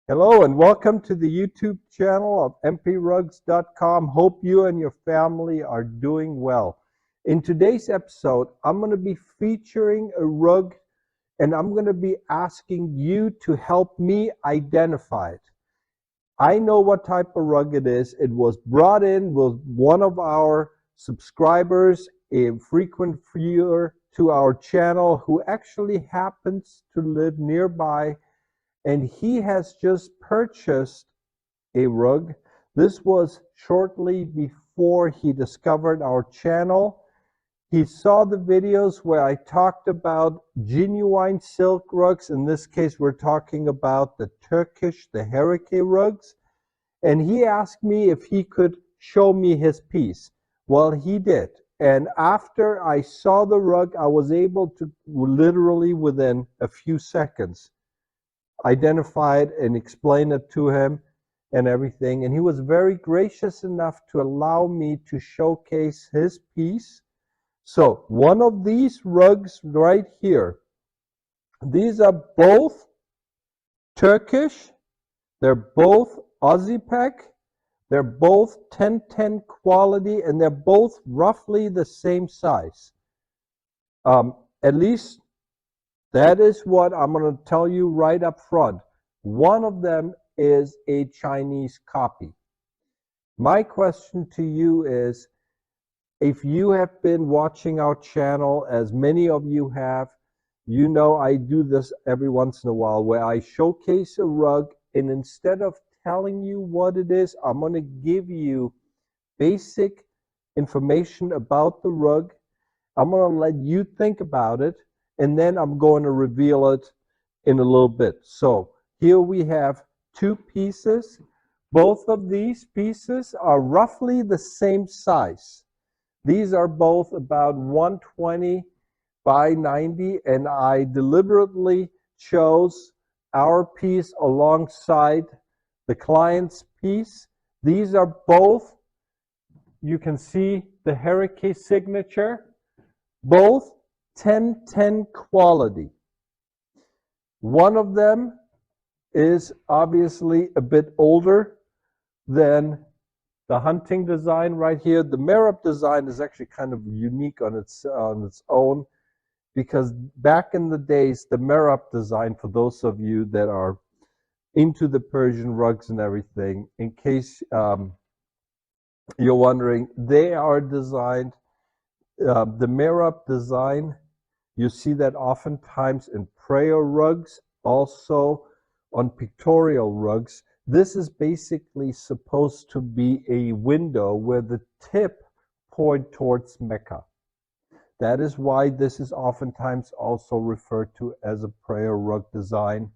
Hello and welcome to the YouTube channel of mprugs.com. Hope you and your family are doing well. In today's episode, I'm going to be featuring a rug and I'm going to be asking you to help me identify it. I know what type of rug it is. It was brought in with one of our subscribers, a frequent viewer to our channel who actually happens to live nearby, and he has just purchased a rug. This was shortly before he discovered our channel. He saw the videos where I talked about genuine silk rugs. In this case, we're talking about the Turkish, the Hereke rugs. And he asked me if he could show me his piece. Well, he did. And after I saw the rug, I was able to literally within a few seconds identify it and explain it to him and everything. And he was very gracious enough to allow me to showcase his piece. So one of these rugs right here, these are both Turkish, they're both Aussie Pack, they're both 1010 quality, and they're both roughly the same size. At least that is what I'm going to tell you right up front. One of them is a Chinese copy. My question to you is, if you have been watching our channel, as many of you have, you know I do this every once in a while where I showcase a rug, and instead of telling you what it is, I'm going to give you basic information about the rug. I'm going to let you think about it, and then I'm going to reveal it in a little bit. So here we have two pieces. Both of these pieces are roughly the same size. These are both about 120 by 90, and I deliberately chose our piece alongside the client's piece. These are both, you can see the Hereke signature, both 1010 quality. One of them is obviously a bit older than the hunting design right here. The Merab design is actually kind of unique on its own, because back in the days, the Merab design, for those of you that are into the Persian rugs and everything, in case you're wondering, they are designed, the Merab design, you see that oftentimes in prayer rugs, also on pictorial rugs. This is basically supposed to be a window where the tip point towards Mecca. That is why this is oftentimes also referred to as a prayer rug design.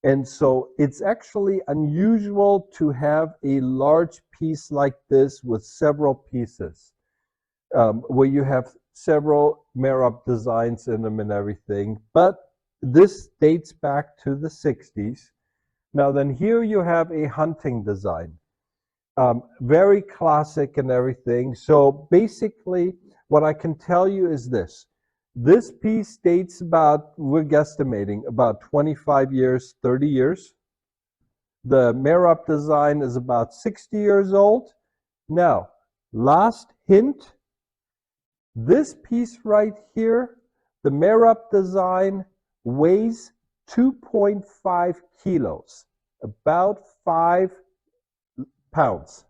And so it's actually unusual to have a large piece like this with several pieces, where you have several Merab designs in them and everything. But this dates back to the 60s. Now then, here you have a hunting design, very classic and everything. So basically, what I can tell you is this. This piece dates about, we're guesstimating, about 25 years, 30 years. The Merab design is about 60 years old. Now, last hint, this piece right here, the Merab design, weighs 2.5 kilos, about 5 pounds.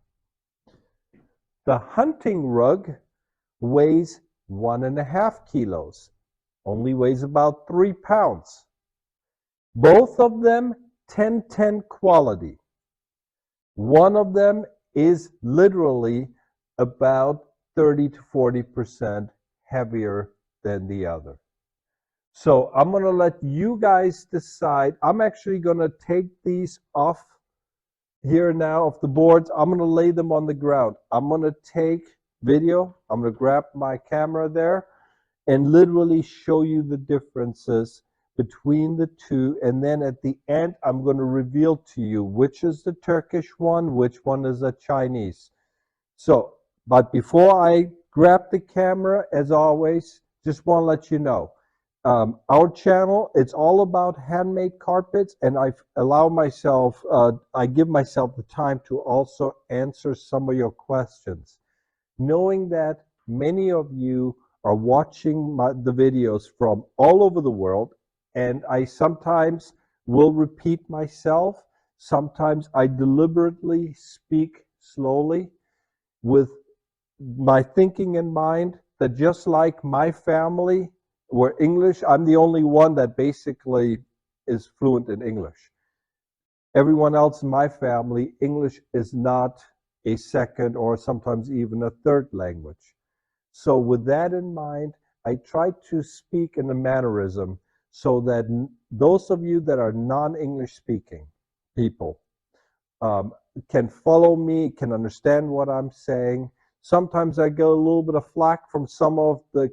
The hunting rug weighs 1.5 kilos, only weighs about 3 pounds. Both of them 1010 quality. One of them is literally about 30 to 40% heavier than the other. So I'm going to let you guys decide. I'm actually going to take these off here now of the boards. I'm going to lay them on the ground. I'm going to take video. I'm going to grab my camera there and literally show you the differences between the two. And then at the end, I'm going to reveal to you which is the Turkish one, which one is the Chinese. So, but before I grab the camera, as always, just want to let you know, Our channel, it's all about handmade carpets, and I give myself the time to also answer some of your questions, knowing that many of you are watching the videos from all over the world, and I sometimes will repeat myself. Sometimes I deliberately speak slowly with my thinking in mind that just like my family were English, I'm the only one that basically is fluent in English. Everyone else in my family, English is not a second or sometimes even a third language. So with that in mind, I try to speak in a mannerism so that those of you that are non-English speaking people um, can follow me, can understand what I'm saying. Sometimes I get a little bit of flack from some of the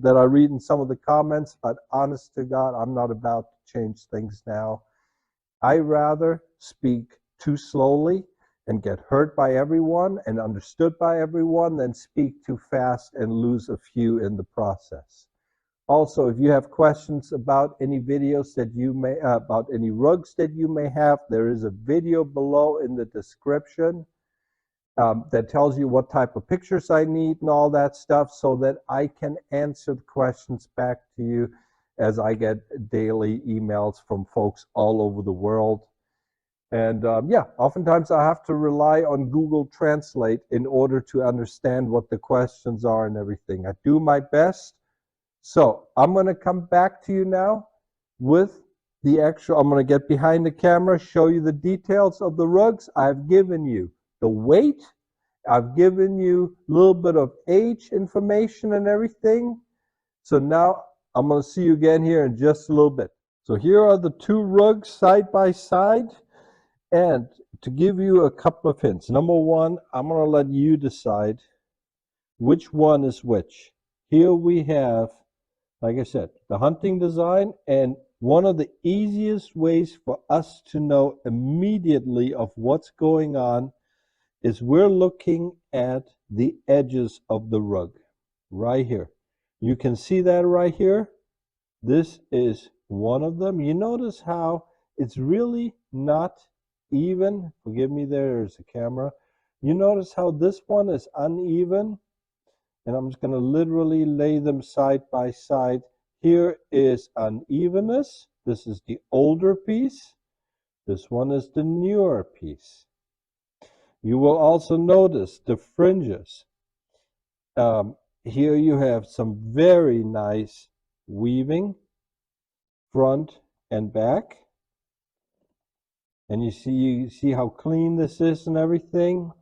that I read in some of the comments, but honest to God, I'm not about to change things now. I rather speak too slowly and get hurt by everyone and understood by everyone than speak too fast and lose a few in the process. Also, if you have questions about any videos that you may, about any rugs that you may have, there is a video below in the description that tells you what type of pictures I need and all that stuff so that I can answer the questions back to you as I get daily emails from folks all over the world. And yeah, oftentimes I have to rely on Google Translate in order to understand what the questions are and everything. I do my best. So I'm going to come back to you now with the actual, I'm going to get behind the camera, show you the details of the rugs. I've given you the weight. I've given you a little bit of age information and everything. So now I'm going to see you again here in just a little bit. So here are the two rugs side by side. And to give you a couple of hints, number one, I'm going to let you decide which one is which. Here we have, like I said, the hunting design, and one of the easiest ways for us to know immediately of what's going on is we're looking at the edges of the rug right here. You can see that right here. This is one of them. You notice how it's really not even. Forgive me, there's a camera. You notice how this one is uneven, and I'm just going to literally lay them side by side. Here is unevenness. This is the older piece. This one is the newer piece. You will also notice the fringes. Here you have some very nice weaving, front and back. And you see how clean this is and everything.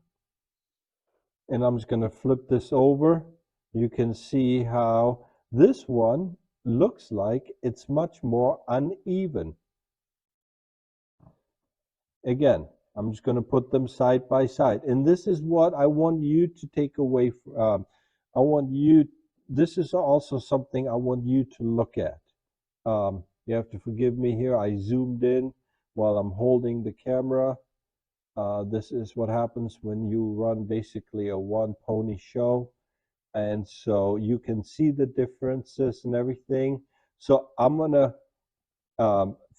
And I'm just going to flip this over. You can see how this one looks like it's much more uneven. Again, I'm just going to put them side by side. And this is what I want you to take away from. This is also something I want you to look at. You have to forgive me here. I zoomed in while I'm holding the camera. This is what happens when you run basically a one pony show. And so you can see the differences and everything. So I'm going to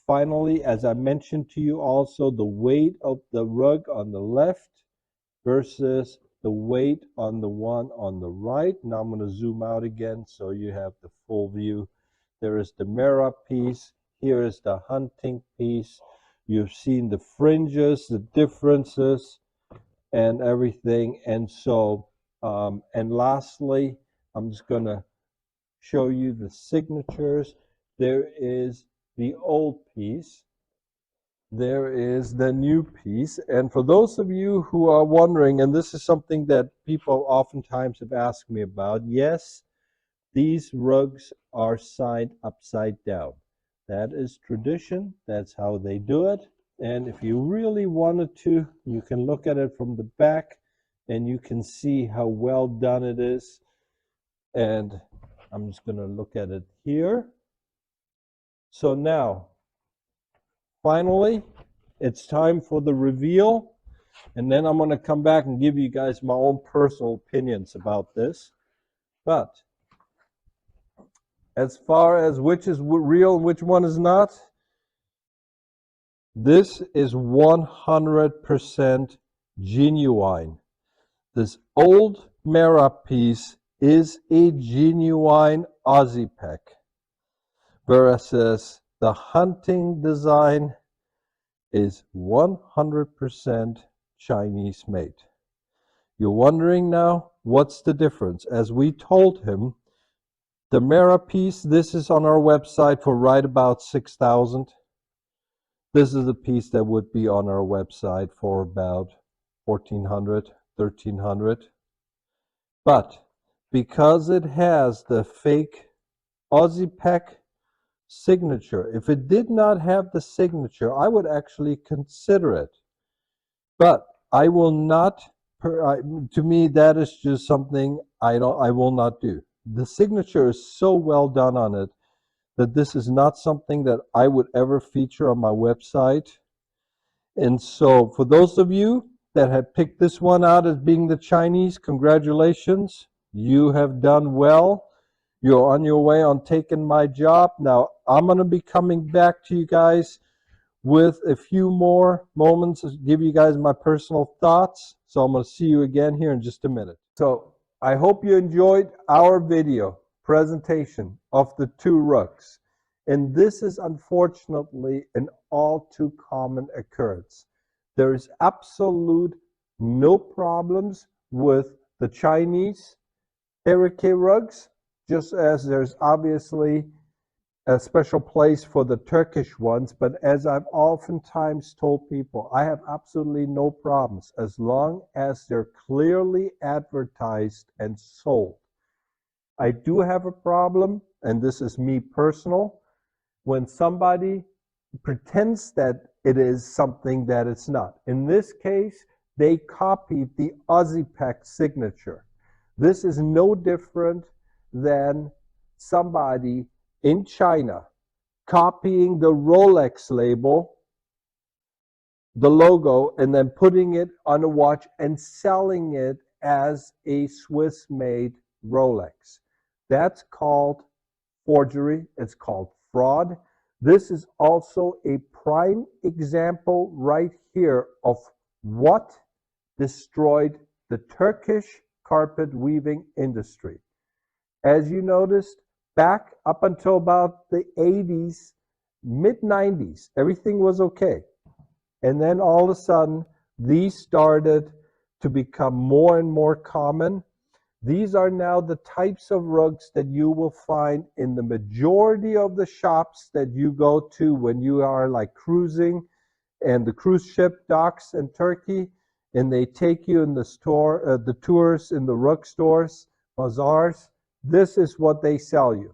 finally, as I mentioned to you also, the weight of the rug on the left versus the weight on the one on the right. Now I'm going to zoom out again so you have the full view. There is the mirror piece. Here is the hunting piece. You've seen the fringes, the differences, and everything. And so, and lastly, I'm just going to show you the signatures. There is the old piece. There is the new piece. And for those of you who are wondering, and this is something that people oftentimes have asked me about, yes, these rugs are signed upside down. That is tradition. That's how they do it. And if you really wanted to, you can look at it from the back and you can see how well done it is. And I'm just going to look at it here. So now, finally, it's time for the reveal. And then I'm going to come back and give you guys my own personal opinions about this. But as far as which is real and which one is not, this is 100% genuine. This old Mara piece is a genuine Aussie peck, whereas the hunting design is 100% Chinese made. You're wondering now, what's the difference? As we told him, the Mara piece, this is on our website for right about 6,000. This is a piece that would be on our website for about 1,400, 1,300. But because it has the fake Aussie peck signature, if it did not have the signature, I would actually consider it. But I will not, to me, that is just something I will not do. The signature is so well done on it that this is not something that I would ever feature on my website. And so for those of you that have picked this one out as being the Chinese, congratulations. You have done well. You're on your way on taking my job. Now, I'm going to be coming back to you guys with a few more moments to give you guys my personal thoughts. So I'm going to see you again here in just a minute. So I hope you enjoyed our video presentation of the two rugs. And this is unfortunately an all too common occurrence. There is absolute no problems with the Chinese Hereke rugs, just as there's obviously a special place for the Turkish ones. But as I've oftentimes told people, I have absolutely no problems as long as they're clearly advertised and sold. I do have a problem, and this is me personal, when somebody pretends that it is something that it's not. In this case, they copied the Aussie Peck signature. This is no different than somebody in China copying the Rolex label, the logo, and then putting it on a watch and selling it as a Swiss-made Rolex. That's called forgery. It's called fraud. This is also a prime example right here of what destroyed the Turkish carpet weaving industry. As you noticed, back up until about the 80s, mid-90s, everything was okay. And then all of a sudden, these started to become more and more common. These are now the types of rugs that you will find in the majority of the shops that you go to when you are like cruising and the cruise ship docks in Turkey, and they take you in the store, the tours in the rug stores, bazaars. This is what they sell you.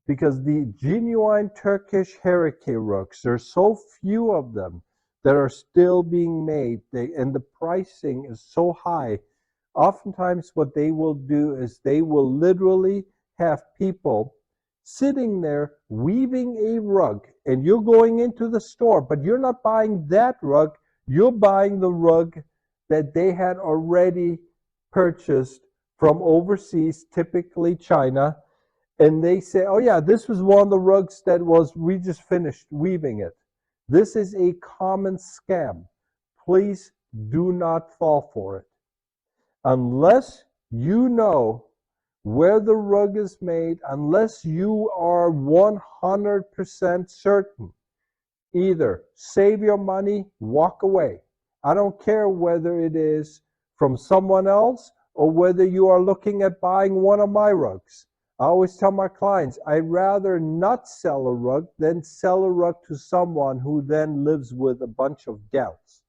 Because the genuine Turkish Hereke rugs, there's so few of them that are still being made, and the pricing is so high. Oftentimes what they will do is they will literally have people sitting there weaving a rug, and you're going into the store, but you're not buying that rug, you're buying the rug that they had already purchased from overseas, typically China, and they say, oh yeah, this was one of the rugs that we just finished weaving it. This is a common scam. Please do not fall for it. Unless you know where the rug is made, unless you are 100% certain, either save your money, walk away. I don't care whether it is from someone else or whether you are looking at buying one of my rugs. I always tell my clients, I'd rather not sell a rug than sell a rug to someone who then lives with a bunch of doubts.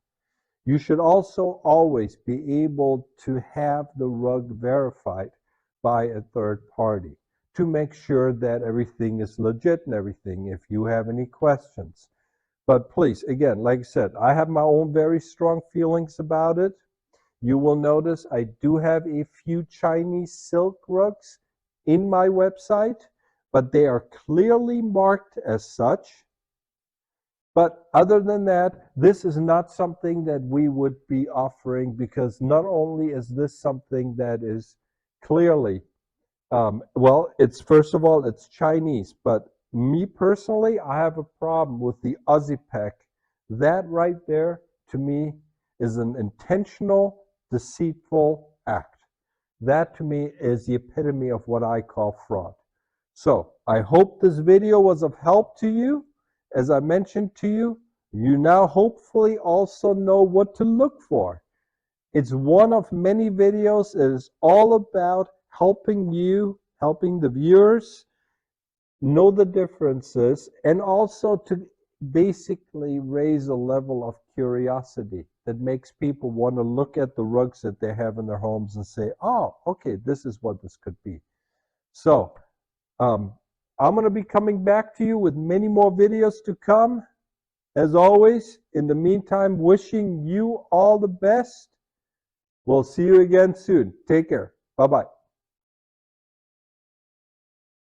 You should also always be able to have the rug verified by a third party to make sure that everything is legit and everything if you have any questions. But please, again, like I said, I have my own very strong feelings about it. You will notice I do have a few Chinese silk rugs in my website, but they are clearly marked as such. But other than that, this is not something that we would be offering, because not only is this something that is clearly Well, it's first of all, it's Chinese, but me personally, I have a problem with the Aussie peck. That right there, to me, is an intentional, deceitful act. That to me is the epitome of what I call fraud. So I hope this video was of help to you. As I mentioned to you, you now hopefully also know what to look for. It's one of many videos. It is all about helping you, helping the viewers know the differences, and also to basically raise a level of curiosity that makes people want to look at the rugs that they have in their homes and say, oh, okay, this is what this could be. So I'm going to be coming back to you with many more videos to come. As always, in the meantime, wishing you all the best. We'll see you again soon. Take care. Bye-bye.